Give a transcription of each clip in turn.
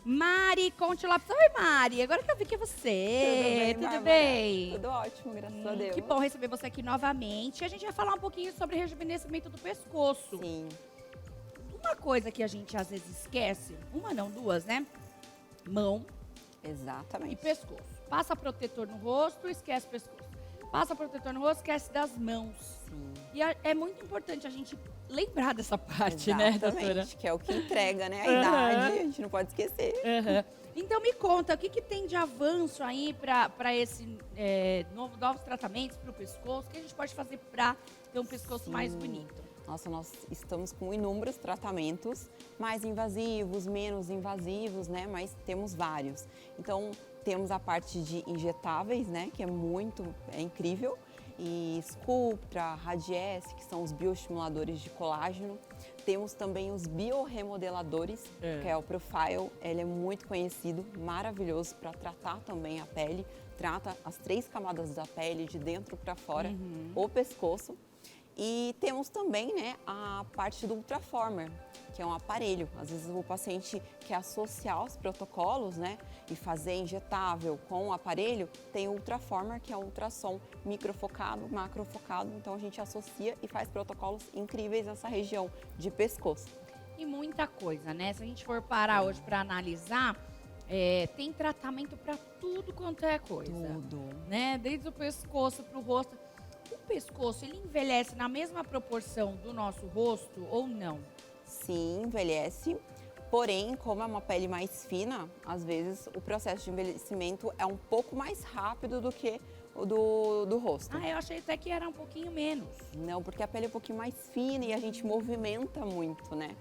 Mari Conte Lopes. Oi, Mari, agora que eu vi que é você. Tudo bem? Tudo ótimo, graças a Deus. Que bom receber você aqui novamente. A gente vai falar um pouquinho sobre rejuvenescimento do pescoço. Sim. Uma coisa que a gente às vezes esquece, uma não, duas, né? Mão Exatamente. e pescoço. Passa protetor no rosto, esquece o pescoço. Passa protetor no rosto, esquece das mãos. Sim. E é muito importante a gente lembrar dessa parte, né, doutora? Exatamente, que é o que entrega, né? A idade, a gente não pode esquecer. Então me conta, o que tem de avanço aí para esse novos tratamentos para o pescoço? O que a gente pode fazer para ter um pescoço mais bonito? Nossa, nós estamos com inúmeros tratamentos, mais invasivos, menos invasivos, né? Mas temos vários. Então, temos a parte de injetáveis, né? Que é incrível. E Sculptra, Radiesse, que são os bioestimuladores de colágeno. Temos também os biorremodeladores, que é o Profile. Ele é muito conhecido, maravilhoso para tratar também a pele. Trata as 3 camadas da pele, de dentro para fora, o pescoço. E temos também, né, a parte do Ultraformer, que é um aparelho. Às vezes o paciente quer associar os protocolos, né, e fazer injetável com o aparelho, tem o Ultraformer, que é um ultrassom microfocado, macrofocado. Então a gente associa e faz protocolos incríveis nessa região de pescoço. E muita coisa, né? Se a gente for parar hoje para analisar, tem tratamento para tudo quanto é coisa. Tudo. Né? Desde o pescoço para o rosto. O pescoço, ele envelhece na mesma proporção do nosso rosto ou não? Sim, envelhece. Porém, como é uma pele mais fina, às vezes o processo de envelhecimento é um pouco mais rápido do que o do rosto. Ah, eu achei até que era um pouquinho menos. Não, porque a pele é um pouquinho mais fina e a gente movimenta muito, né?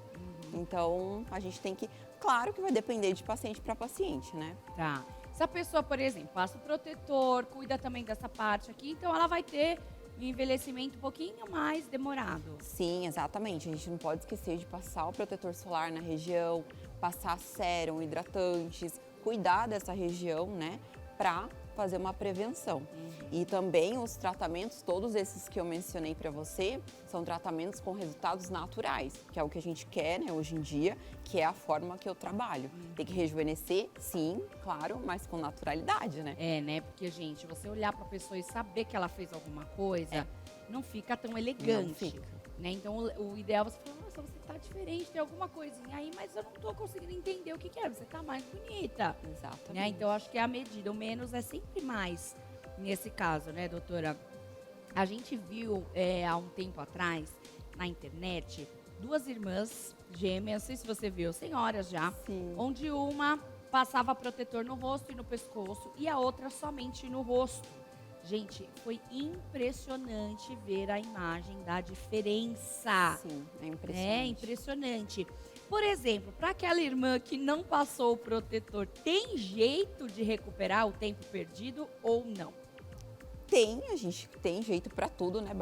Então, a gente tem que... Claro que vai depender de paciente para paciente, né? Tá. Se a pessoa, por exemplo, passa o protetor, cuida também dessa parte aqui, então ela vai ter um envelhecimento um pouquinho mais demorado. Sim, exatamente. A gente não pode esquecer de passar o protetor solar na região, passar sérum, hidratantes, cuidar dessa região, né, para fazer uma prevenção. E também os tratamentos, todos esses que eu mencionei para você, são tratamentos com resultados naturais, que é o que a gente quer, né, hoje em dia, que é a forma que eu trabalho. Tem que rejuvenescer, sim, claro, mas com naturalidade, né? Né? Porque, gente, você olhar para a pessoa e saber que ela fez alguma coisa, não fica tão elegante. Não fica. Né? Então, o ideal é você falar, nossa, você tá diferente, tem alguma coisinha aí, mas eu não tô conseguindo entender o que é. Você tá mais bonita. Exatamente. Né? Então, acho que é a medida. O menos é sempre mais nesse caso, né, doutora? A gente viu há um tempo atrás, na internet, 2 irmãs gêmeas, não sei se você viu, senhoras já, Sim. onde uma passava protetor no rosto e no pescoço e a outra somente no rosto. Gente, foi impressionante ver a imagem da diferença. Sim, é impressionante. É impressionante. Por exemplo, para aquela irmã que não passou o protetor, tem jeito de recuperar o tempo perdido ou não? A gente tem jeito para tudo, né,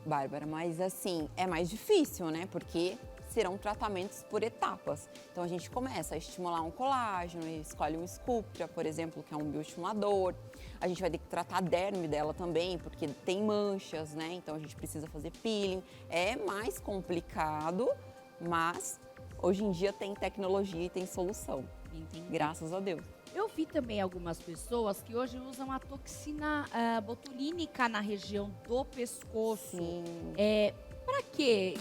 Bárbara? Mas assim, é mais difícil, né? Porque serão tratamentos por etapas. Então a gente começa a estimular um colágeno, escolhe um Sculptra, por exemplo, que é um bioestimulador. A gente vai ter que tratar a derme dela também, porque tem manchas, né? Então a gente precisa fazer peeling. É mais complicado, mas hoje em dia tem tecnologia e tem solução. Entendi. Graças a Deus. Eu vi também algumas pessoas que hoje usam a toxina botulínica na região do pescoço. Sim. Para quê?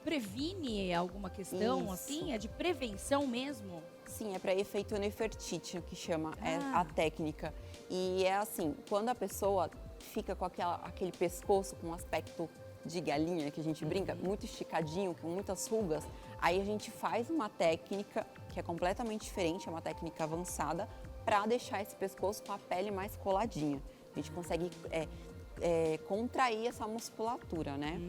Previne alguma questão, Isso. assim? É de prevenção mesmo? Sim, é para efeito Nefertiti, que chama a técnica. E é assim, quando a pessoa fica com aquele pescoço com um aspecto de galinha, que a gente brinca, muito esticadinho, com muitas rugas, aí a gente faz uma técnica que é completamente diferente, é uma técnica avançada, para deixar esse pescoço com a pele mais coladinha. A gente consegue contrair essa musculatura, né?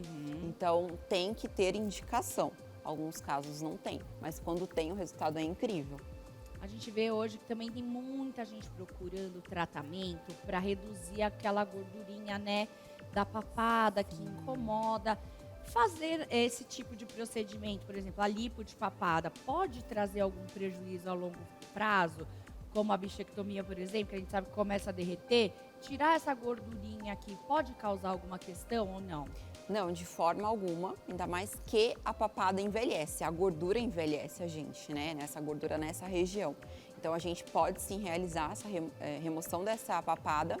Então tem que ter indicação. Alguns casos não tem, mas quando tem, o resultado é incrível. A gente vê hoje que também tem muita gente procurando tratamento para reduzir aquela gordurinha, né, da papada que incomoda. Fazer esse tipo de procedimento, por exemplo, a lipo de papada, pode trazer algum prejuízo a longo prazo? Como a bichectomia, por exemplo, que a gente sabe que começa a derreter. Tirar essa gordurinha aqui pode causar alguma questão ou não? Não, de forma alguma, ainda mais que a papada envelhece, a gordura envelhece a gente, né? Essa gordura nessa região. Então a gente pode sim realizar essa remoção dessa papada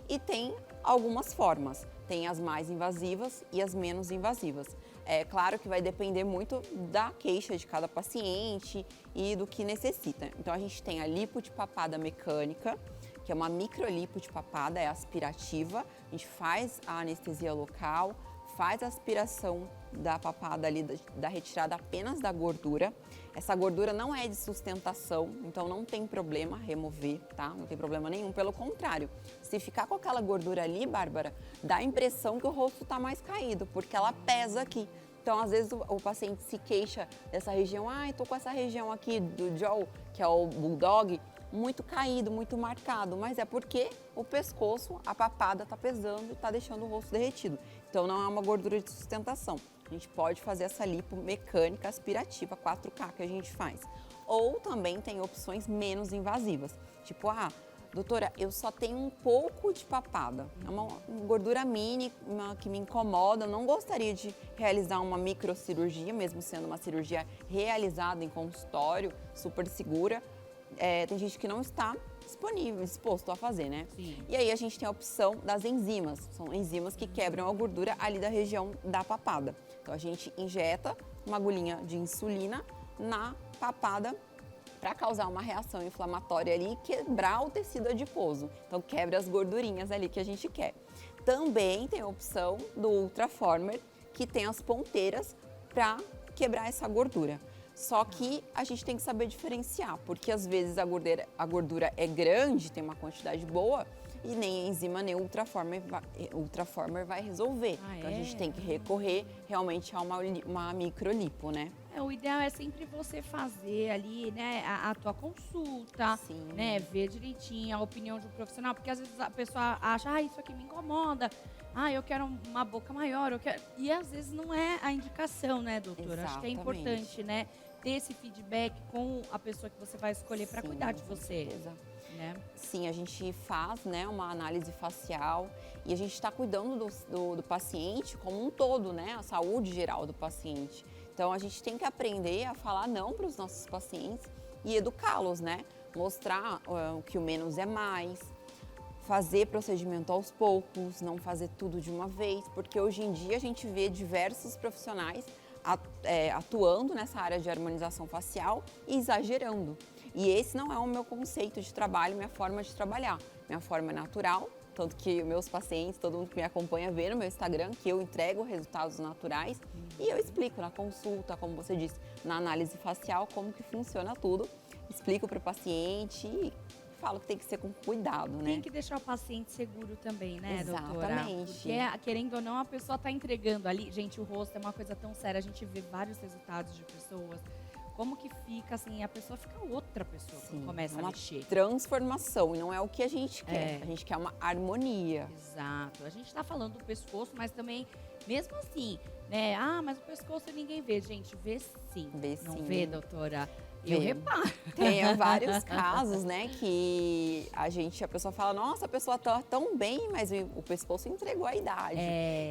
e tem algumas formas. Tem as mais invasivas e as menos invasivas. É claro que vai depender muito da queixa de cada paciente e do que necessita. Então a gente tem a lipo de papada mecânica, que é uma microlipo de papada, é aspirativa. A gente faz a anestesia local, faz a aspiração da papada ali, da retirada apenas da gordura. Essa gordura não é de sustentação, então não tem problema remover, tá? Não tem problema nenhum, pelo contrário. Se ficar com aquela gordura ali, Bárbara, dá a impressão que o rosto tá mais caído, porque ela pesa aqui. Então, às vezes, o paciente se queixa dessa região, tô com essa região aqui do jaw, que é o bulldog, muito caído, muito marcado, mas é porque o pescoço, a papada tá pesando e tá deixando o rosto derretido. Então não é uma gordura de sustentação. A gente pode fazer essa lipo mecânica aspirativa 4K que a gente faz. Ou também tem opções menos invasivas, tipo, doutora, eu só tenho um pouco de papada, é uma gordura mínima que me incomoda, eu não gostaria de realizar uma microcirurgia, mesmo sendo uma cirurgia realizada em consultório, super segura. Tem gente que não está disposto a fazer, né? Sim. E aí a gente tem a opção das enzimas. São enzimas que quebram a gordura ali da região da papada. Então a gente injeta uma agulhinha de insulina na papada para causar uma reação inflamatória ali e quebrar o tecido adiposo. Então quebra as gordurinhas ali que a gente quer. Também tem a opção do Ultraformer, que tem as ponteiras para quebrar essa gordura. Só que a gente tem que saber diferenciar, porque às vezes a gordura é grande, tem uma quantidade boa, e nem a enzima nem o Ultraformer vai resolver. Então a gente tem que recorrer realmente a uma microlipo, né? O ideal é sempre você fazer ali, né, a tua consulta, Sim. né, ver direitinho a opinião de um profissional, porque às vezes a pessoa acha, isso aqui me incomoda, eu quero uma boca maior, e às vezes não é a indicação, né, doutora? Exatamente. Acho que é importante, né, ter esse feedback com a pessoa que você vai escolher para cuidar de você. Com certeza. Né? Sim, a gente faz, né, uma análise facial e a gente está cuidando do paciente como um todo, né, a saúde geral do paciente. Então a gente tem que aprender a falar não para os nossos pacientes e educá-los, né? Mostrar que o menos é mais, fazer procedimento aos poucos, não fazer tudo de uma vez, porque hoje em dia a gente vê diversos profissionais atuando nessa área de harmonização facial e exagerando. E esse não é o meu conceito de trabalho, minha forma de trabalhar. Minha forma é natural, tanto que meus pacientes, todo mundo que me acompanha vê no meu Instagram que eu entrego resultados naturais e eu explico na consulta, como você disse, na análise facial, como que funciona tudo. Explico para o paciente e falo que tem que ser com cuidado, né? Tem que deixar o paciente seguro também, né, doutora? Exatamente. Porque, querendo ou não, a pessoa está entregando ali. Gente, o rosto é uma coisa tão séria. A gente vê vários resultados de pessoas. Como que fica, assim, a pessoa fica outra pessoa quando começa a mexer. Transformação, e não é o que a gente quer. A gente quer uma harmonia. Exato. A gente está falando do pescoço, mas também, mesmo assim, né? Mas o pescoço ninguém vê. Gente, vê sim. Vê não sim. vê, doutora? Eu reparo. Tem vários casos, né, que a pessoa fala, nossa, a pessoa tá tão bem, mas o pescoço entregou a idade.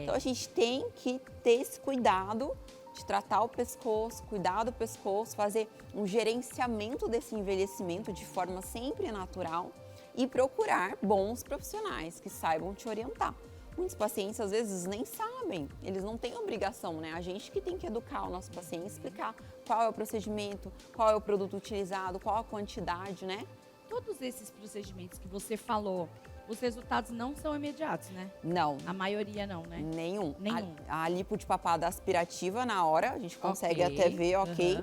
Então a gente tem que ter esse cuidado de tratar o pescoço, cuidar do pescoço, fazer um gerenciamento desse envelhecimento de forma sempre natural e procurar bons profissionais que saibam te orientar. Muitos pacientes, às vezes, nem sabem, eles não têm obrigação, né? A gente que tem que educar o nosso paciente, explicar qual é o procedimento, qual é o produto utilizado, qual a quantidade, né? Todos esses procedimentos que você falou, os resultados não são imediatos, né? Não. A maioria não, né? Nenhum. Nenhum. A lipo de papada aspirativa, na hora, a gente consegue até ver,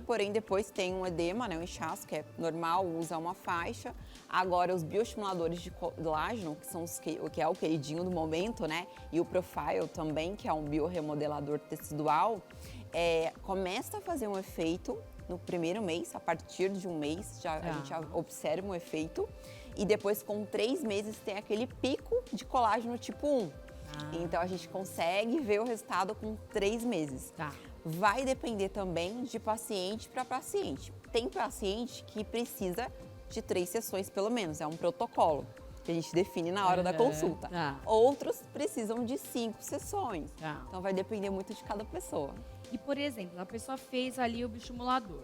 porém depois tem um edema, né, um inchaço, que é normal, usa uma faixa. Agora, os bioestimuladores de colágeno, que são que é o queridinho do momento, né, e o Profile também, que é um biorremodelador tecidual, começa a fazer um efeito no primeiro mês, a partir de um mês, a gente já observa um efeito. E depois, com 3 meses, tem aquele pico de colágeno tipo 1. Então, a gente consegue ver o resultado com 3 meses. Vai depender também de paciente para paciente. Tem paciente que precisa de 3 sessões, pelo menos, é um protocolo. que a gente define na hora da consulta. Tá. Outros precisam de 5 sessões. Tá. Então vai depender muito de cada pessoa. E, por exemplo, a pessoa fez ali o bioestimulador,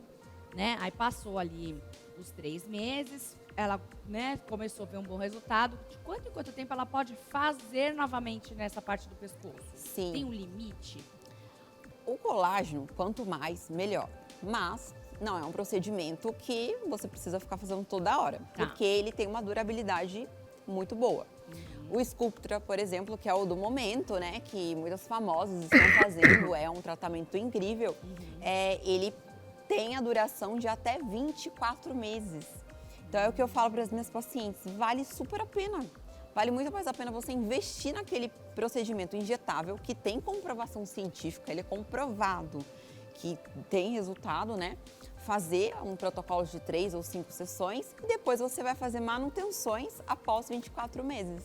né? Aí passou ali os 3 meses, ela, né, começou a ver um bom resultado. De quanto em quanto tempo ela pode fazer novamente nessa parte do pescoço? Sim. Tem um limite? O colágeno, quanto mais, melhor. Mas não é um procedimento que você precisa ficar fazendo toda hora, Tá. porque ele tem uma durabilidade muito boa. O Sculptra, por exemplo, que é o do momento, né, que muitas famosas estão fazendo, é um tratamento incrível, ele tem a duração de até 24 meses. Então é o que eu falo para as minhas pacientes, vale super a pena. Vale muito mais a pena você investir naquele procedimento injetável que tem comprovação científica, ele é comprovado que tem resultado, né? Fazer um protocolo de 3 ou 5 sessões e depois você vai fazer manutenções após 24 meses.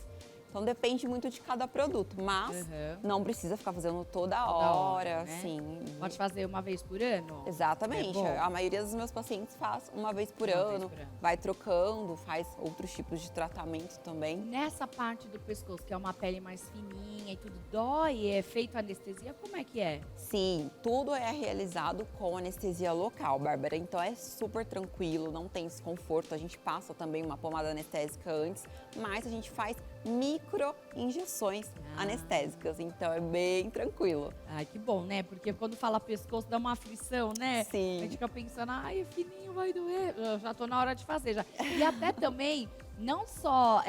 Então depende muito de cada produto, mas não precisa ficar fazendo toda hora, né? sim. Pode fazer uma vez por ano? Exatamente. É bom. A maioria dos meus pacientes faz uma vez por Uma vez ano, por ano. vai trocando, faz outros tipos de tratamento também. Nessa parte do pescoço, que é uma pele mais fininha e tudo, dói? É feito anestesia? Como é que é? Sim, tudo é realizado com anestesia local, Bárbara. Então é super tranquilo, não tem desconforto. A gente passa também uma pomada anestésica antes, mas a gente faz micro injeções anestésicas. Então é bem tranquilo. Ai, que bom, né? Porque quando fala pescoço dá uma aflição, né? Sim. A gente fica pensando, ai, é fininho, vai doer. Eu já tô na hora de fazer já. E até também, não só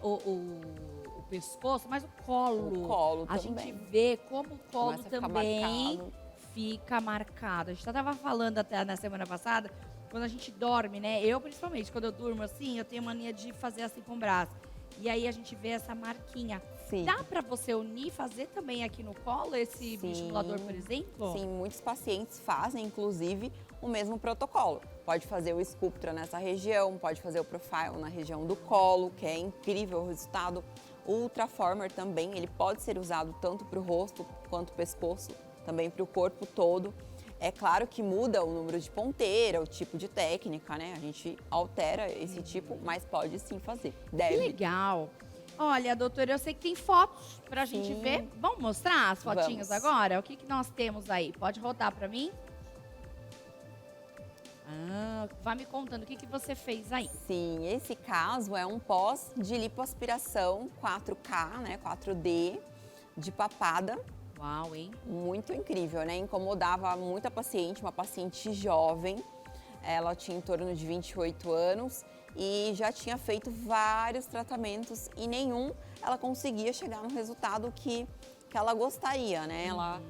o pescoço, mas o colo. O colo A também. gente vê como o colo Começa a ficar também marcado. fica marcado. A gente estava falando até na semana passada, quando a gente dorme, né? Eu, principalmente, quando eu durmo assim, eu tenho mania de fazer assim com o braço. E aí a gente vê essa marquinha. Sim. Dá pra você unir e fazer também aqui no colo esse bioestimulador, por exemplo? Sim, muitos pacientes fazem, inclusive, o mesmo protocolo. Pode fazer o Sculptra nessa região, pode fazer o Profile na região do colo, que é incrível o resultado. O Ultraformer também, ele pode ser usado tanto para o rosto quanto pescoço, também para o corpo todo. É claro que muda o número de ponteira, o tipo de técnica, né? A gente altera esse tipo, mas pode sim fazer. Que Deve. legal. Olha, doutora, eu sei que tem fotos pra gente Sim. ver. Vamos mostrar as fotinhas Vamos. agora? O que nós temos aí? Pode rodar pra mim? Vai me contando o que você fez aí. Sim, esse caso é um pós de lipoaspiração 4K, né? 4D, de papada. Uau, hein? Muito incrível, né? Incomodava muita paciente, uma paciente jovem. Ela tinha em torno de 28 anos e já tinha feito vários tratamentos e nenhum ela conseguia chegar no resultado que ela gostaria, né? Ela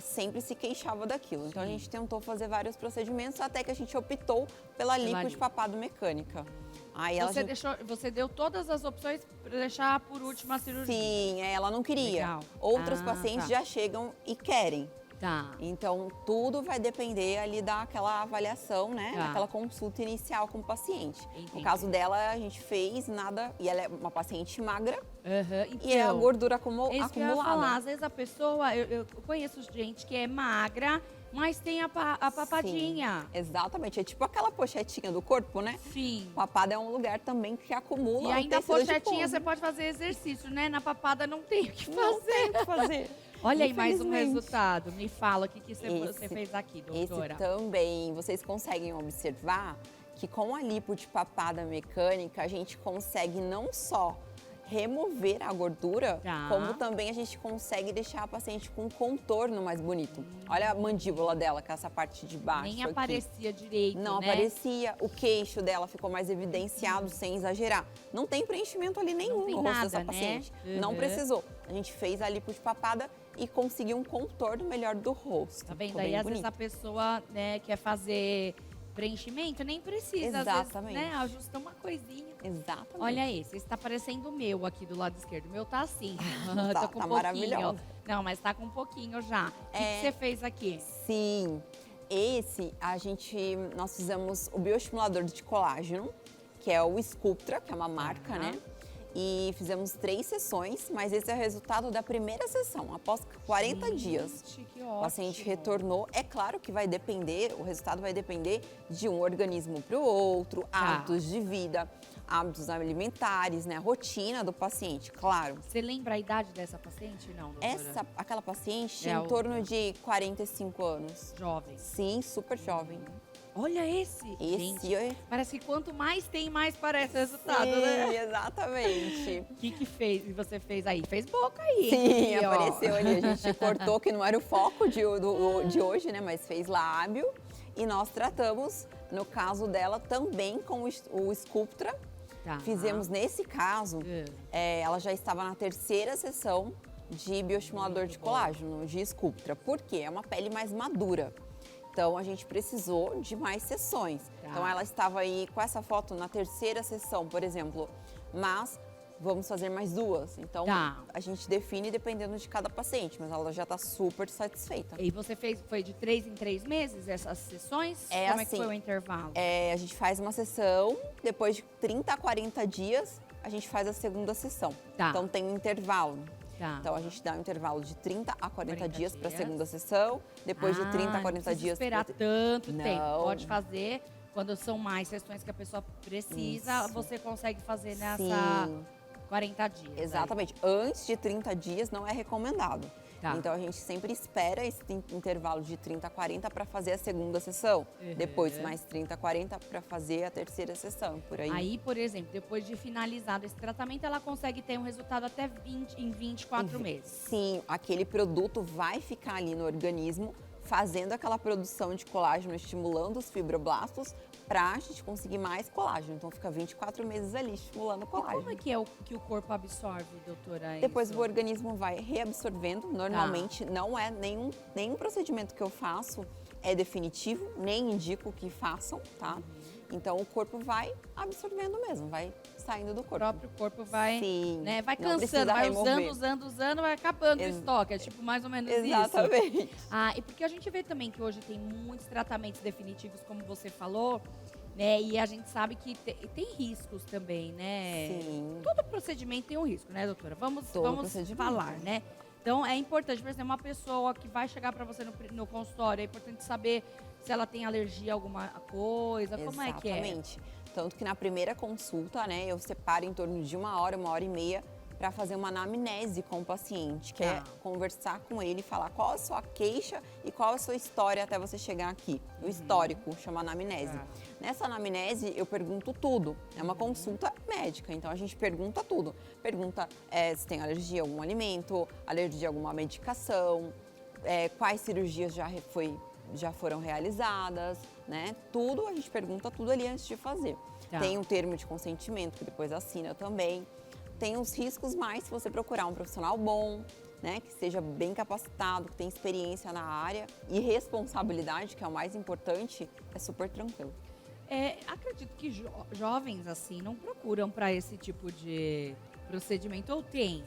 sempre se queixava daquilo. Então a gente tentou fazer vários procedimentos até que a gente optou pela lipo de papado mecânica. Aí ela Você deu todas as opções para deixar por última a cirurgia. Sim, ela não queria. Legal. Outros pacientes já chegam e querem. Tá. Então, tudo vai depender ali daquela avaliação, né? Tá. Daquela consulta inicial com o paciente. Entendi. No caso dela, a gente fez nada, e ela é uma paciente magra, Então, e é a gordura é isso que eu ia falar. acumulada. Às vezes a pessoa, eu conheço gente que é magra, mas tem a papadinha. Sim, exatamente. É tipo aquela pochetinha do corpo, né? Sim. Papada é um lugar também que acumula E ainda a tecido de pochetinha pano. você pode fazer exercício, né? Na papada não tem o que fazer. Não tem o que fazer. Olha aí mais um Infelizmente. resultado. Me fala o que você fez aqui, Esse doutora. também, vocês conseguem observar que com a lipo de papada mecânica, a gente consegue não só remover a gordura, Tá. como também a gente consegue deixar a paciente com um contorno mais bonito. Olha a mandíbula dela, com essa parte de baixo Nem aqui. aparecia direito, Não né? aparecia, o queixo dela ficou mais evidenciado, sem exagerar. Não tem preenchimento ali nenhum tem no rosto nada, dessa né? paciente. Não Uhum. precisou. A gente fez a lipo de papada e conseguiu um contorno melhor do rosto. Tá vendo? Ficou Aí bem às vezes bonito. a pessoa, né, quer fazer preenchimento, nem precisa. Exatamente. Às vezes, né, ajusta uma coisinha. Exatamente. Olha esse está parecendo o meu aqui do lado esquerdo. O meu tá assim. Tá, Tô com tá um pouquinho. maravilhoso. Não, mas tá com um pouquinho já. O que É. você fez aqui? Sim, nós fizemos o bioestimulador de colágeno, que é o Sculptra, que é uma marca, né? E fizemos 3 sessões, mas esse é o resultado da primeira sessão, após 40 dias. Que O paciente ótimo. retornou. É claro que vai depender, o resultado vai depender de um organismo para o outro, hábitos de vida. hábitos alimentares, né? Rotina do paciente, claro. Você lembra a idade dessa paciente? Não, doutora? Aquela paciente É tinha a em torno outra. de 45 anos. Jovem. Sim, super jovem. Olha esse. Gente, parece que quanto mais tem, mais parece o resultado, Sim, né? exatamente. O que fez? E você fez aí? Fez boca aí. Sim, hein? Ó. apareceu ali. A gente cortou, que não era o foco de hoje, né? Mas fez lábio. E nós tratamos, no caso dela, também com o Sculptra. Tá. Fizemos nesse caso, ela já estava na 3ª sessão de bioestimulador de colágeno, de Sculptra. Por quê? É uma pele mais madura. Então, a gente precisou de mais sessões. Tá. Então, ela estava aí com essa foto na 3ª sessão, por exemplo. Mas vamos fazer mais 2. Então, Tá. a gente define dependendo de cada paciente. Mas ela já está super satisfeita. E você foi de 3 em 3 meses essas sessões? É Como é assim, que foi o intervalo? A gente faz uma sessão, depois de 30 a 40 dias, a gente faz a segunda sessão. Tá. Então, tem um intervalo. Tá. Então, a gente dá um intervalo de 30 a 40 dias para a dias. segunda sessão. Depois de 30 a não 40 precisa dias... esperar tanto Não. tempo. Pode fazer quando são mais sessões que a pessoa precisa, Isso. você consegue fazer nessa Sim. 40 dias. aí. Exatamente. Antes de 30 dias não é recomendado. Tá. Então a gente sempre espera esse intervalo de 30 a 40 para fazer a segunda sessão. Uhum. Depois mais 30 a 40 para fazer a 3ª sessão, por aí. Aí, por exemplo, depois de finalizado esse tratamento, ela consegue ter um resultado até em 24 meses. Sim, aquele produto vai ficar ali no organismo, fazendo aquela produção de colágeno, estimulando os fibroblastos para a gente conseguir mais colágeno. Então fica 24 meses ali estimulando o E como colágeno. é que é o que o corpo absorve, doutora? Depois isso? o organismo vai reabsorvendo. Normalmente não é nenhum procedimento que eu faço é definitivo, nem indico que façam, tá? Então o corpo vai absorvendo mesmo, vai saindo do O corpo. próprio corpo vai, Sim, né, vai não cansando, precisa vai remover. usando, vai acabando o estoque. É tipo mais ou menos isso. Exatamente. Ah, e porque a gente vê também que hoje tem muitos tratamentos definitivos, como você falou, né? E a gente sabe que tem riscos também, né? Sim. Todo procedimento tem um risco, né, doutora? Vamos procedimento. falar, né? Então, é importante, por exemplo, uma pessoa que vai chegar para você no consultório, é importante saber se ela tem alergia a alguma coisa, como é que é? Exatamente. Tanto que na primeira consulta, né, eu separo em torno de 1 hora e meia, para fazer uma anamnese com o paciente, que é conversar com ele e falar qual a sua queixa e qual a sua história até você chegar aqui. O histórico, chama anamnese. Nessa anamnese, eu pergunto tudo. É uma consulta médica, então a gente pergunta tudo. Pergunta se tem alergia a algum alimento, alergia a alguma medicação, quais cirurgias já foram realizadas, né? Tudo, a gente pergunta tudo ali antes de fazer. Tá. Tem um termo de consentimento, que depois assina também. Tem os riscos mais se você procurar um profissional bom, né, que seja bem capacitado, que tenha experiência na área e responsabilidade, que é o mais importante, é super tranquilo. Acredito que jovens, assim, não procuram para esse tipo de procedimento, ou tem?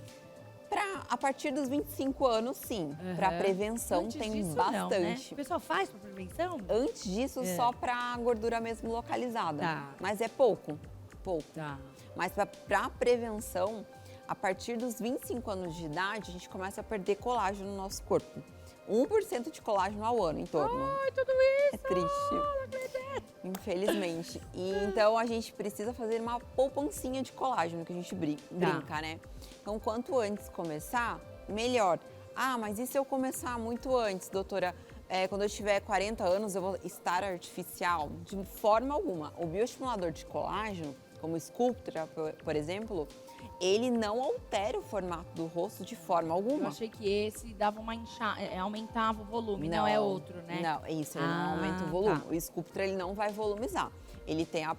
A partir dos 25 anos, sim. Para prevenção Antes tem disso, bastante. Não, né? O pessoal faz para prevenção? Antes disso, só para gordura mesmo localizada. Tá. Mas é pouco. Tá. Mas para prevenção, a partir dos 25 anos de idade, a gente começa a perder colágeno no nosso corpo. 1% de colágeno ao ano, em torno. Ai, tudo isso! É triste. Infelizmente. E então a gente precisa fazer uma poupancinha de colágeno, que a gente brinca, né? Então, quanto antes começar, melhor. Ah, mas e se eu começar muito antes, doutora? Quando eu tiver 40 anos, eu vou estar artificial? De forma alguma. O bioestimulador de colágeno, como o Sculptra, por exemplo, ele não altera o formato do rosto de forma alguma. Eu achei que esse dava uma aumentava o volume, não é outro, né? Não, isso, ele não aumenta o volume. O Sculptra, ele não vai volumizar. Ele tem a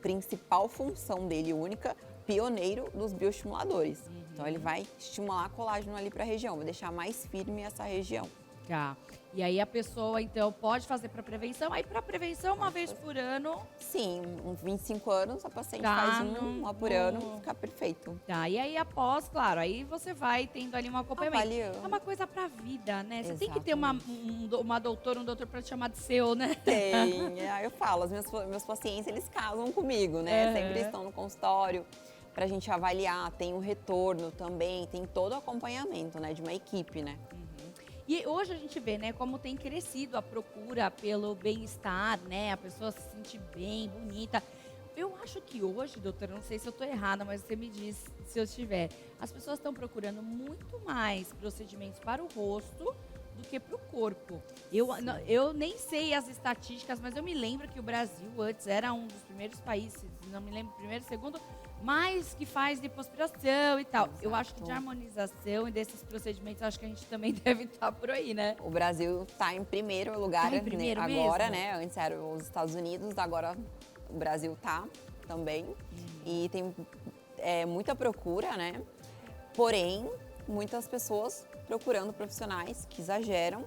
principal função dele, única, pioneiro dos bioestimuladores. Então, ele vai estimular colágeno ali para a região, vai deixar mais firme essa região. Tá. E aí a pessoa, então, pode fazer para prevenção. Aí para prevenção, uma vez por ano. Sim, uns 25 anos, a paciente Tá, faz uma por ano, fica perfeito. Tá, e aí após, claro, aí você vai tendo ali um acompanhamento. Avaliando. É uma coisa pra vida, né? Você tem que ter uma doutora, um doutor pra te chamar de seu, né? Tem, eu falo, os meus pacientes, eles casam comigo, né? Sempre estão no consultório pra gente avaliar, tem um retorno também, tem todo o acompanhamento, né, de uma equipe, né? E hoje a gente vê, né, como tem crescido a procura pelo bem-estar, né? A pessoa se sentir bem, bonita. Eu acho que hoje, doutora, não sei se eu estou errada, mas você me diz se eu estiver. As pessoas estão procurando muito mais procedimentos para o rosto do que para o corpo. Eu nem sei as estatísticas, mas eu me lembro que o Brasil antes era um dos primeiros países, não me lembro, primeiro, segundo, mais que faz lipoaspiração e tal. Exato. Eu acho que de harmonização e desses procedimentos, acho que a gente também deve estar por aí, né? O Brasil está em primeiro lugar, Tá em primeiro né, agora, mesmo? né? Antes eram os Estados Unidos, agora o Brasil tá também. E tem muita procura, né? Porém, muitas pessoas procurando profissionais que exageram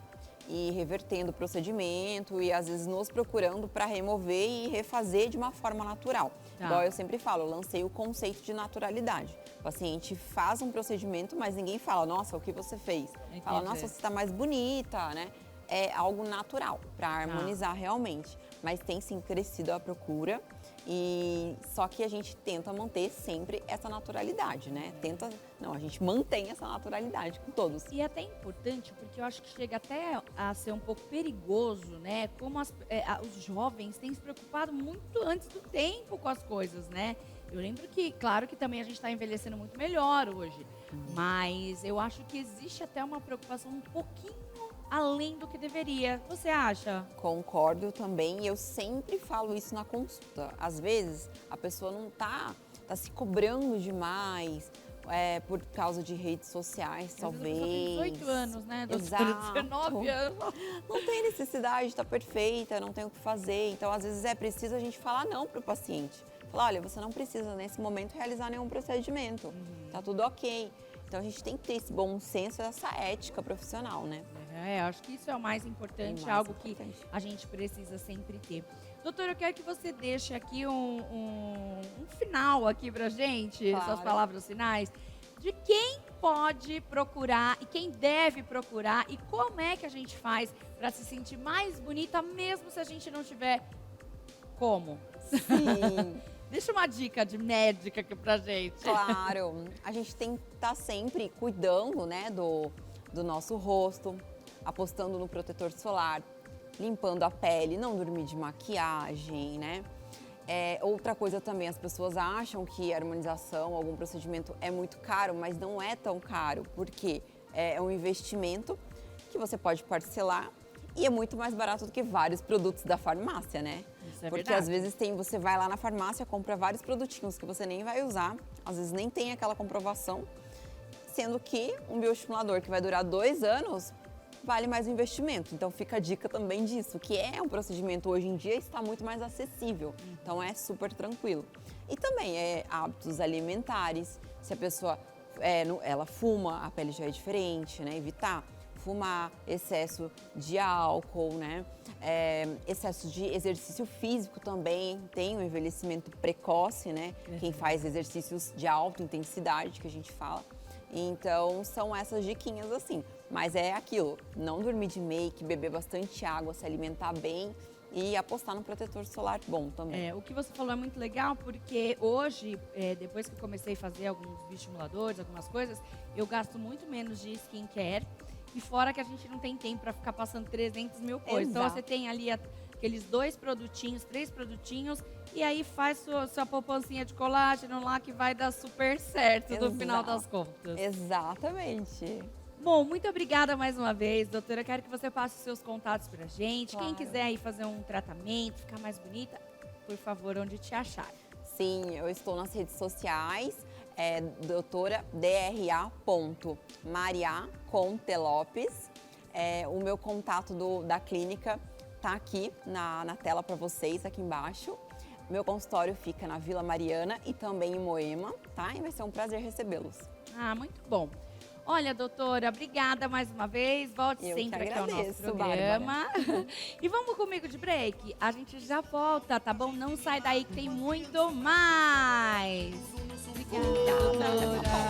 e revertendo o procedimento e às vezes nos procurando para remover e refazer de uma forma natural. Tá. Igual eu sempre falo, eu lancei o conceito de naturalidade. O paciente faz um procedimento, mas ninguém fala, nossa, o que você fez? Entendi. Fala, nossa, você está mais bonita, né? É algo natural para harmonizar realmente. Mas tem sim crescido a procura. E só que a gente tenta manter sempre essa naturalidade, né? A gente mantém essa naturalidade com todos. E é até importante, porque eu acho que chega até a ser um pouco perigoso, né? Como os jovens têm se preocupado muito antes do tempo com as coisas, né? Eu lembro que, claro que também a gente está envelhecendo muito melhor hoje, mas eu acho que existe até uma preocupação um pouquinho além do que deveria. Você acha? Concordo também, e eu sempre falo isso na consulta. Às vezes, a pessoa não tá se cobrando demais por causa de redes sociais, talvez. Às vezes a pessoa tem 18 anos, né? Exato. 19 anos. Não tem necessidade de estar perfeita, não tem o que fazer. Então, às vezes, é preciso a gente falar não para o paciente. Falar, olha, você não precisa, nesse momento, realizar nenhum procedimento. Tá tudo ok. Então, a gente tem que ter esse bom senso, essa ética profissional, né? Acho que isso é o mais importante, mais algo importante. que a gente precisa sempre ter. Doutora, eu quero que você deixe aqui um final aqui pra gente, Claro. suas palavras finais, de quem pode procurar e quem deve procurar e como é que a gente faz para se sentir mais bonita, mesmo se a gente não tiver como. Sim. Deixa uma dica de médica aqui pra gente. Claro, a gente tem que estar sempre cuidando, né, do nosso rosto, apostando no protetor solar, limpando a pele, não dormir de maquiagem, né? Outra coisa também, as pessoas acham que a harmonização, algum procedimento é muito caro, mas não é tão caro, porque é um investimento que você pode parcelar e é muito mais barato do que vários produtos da farmácia, né? Isso é Porque verdade. às vezes você vai lá na farmácia, compra vários produtinhos que você nem vai usar, às vezes nem tem aquela comprovação, sendo que um bioestimulador que vai durar 2 anos vale mais o investimento. Então fica a dica também disso, que é um procedimento hoje em dia está muito mais acessível, então é super tranquilo. E também hábitos alimentares, se a pessoa ela fuma, a pele já é diferente, né? Evitar fumar, excesso de álcool, né? Excesso de exercício físico também, tem um envelhecimento precoce, né? Quem faz exercícios de alta intensidade, que a gente fala. Então, são essas diquinhas assim. Mas é aquilo, não dormir de make, beber bastante água, se alimentar bem e apostar no protetor solar bom também. O que você falou é muito legal, porque hoje, depois que eu comecei a fazer alguns bioestimuladores, algumas coisas, eu gasto muito menos de skincare. E fora que a gente não tem tempo para ficar passando 300 mil coisas. Então, Exato. você tem ali aqueles 2 produtinhos, 3 produtinhos, e aí faz sua poupancinha de colágeno lá, que vai dar super certo no final das contas. Exatamente. Bom, muito obrigada mais uma vez, doutora. Quero que você passe os seus contatos pra gente. Claro. Quem quiser aí fazer um tratamento, ficar mais bonita, por favor, onde te achar. Sim, eu estou nas redes sociais, doutora dra.mariacontelopes. O meu contato da clínica tá aqui na tela para vocês, aqui embaixo. Meu consultório fica na Vila Mariana e também em Moema, tá? E vai ser um prazer recebê-los. Ah, muito bom. Olha, doutora, obrigada mais uma vez. Volte Eu sempre que aqui ao nosso agradeço, programa. E vamos comigo de break? A gente já volta, tá bom? Não sai daí que tem muito mais. Obrigada, doutora.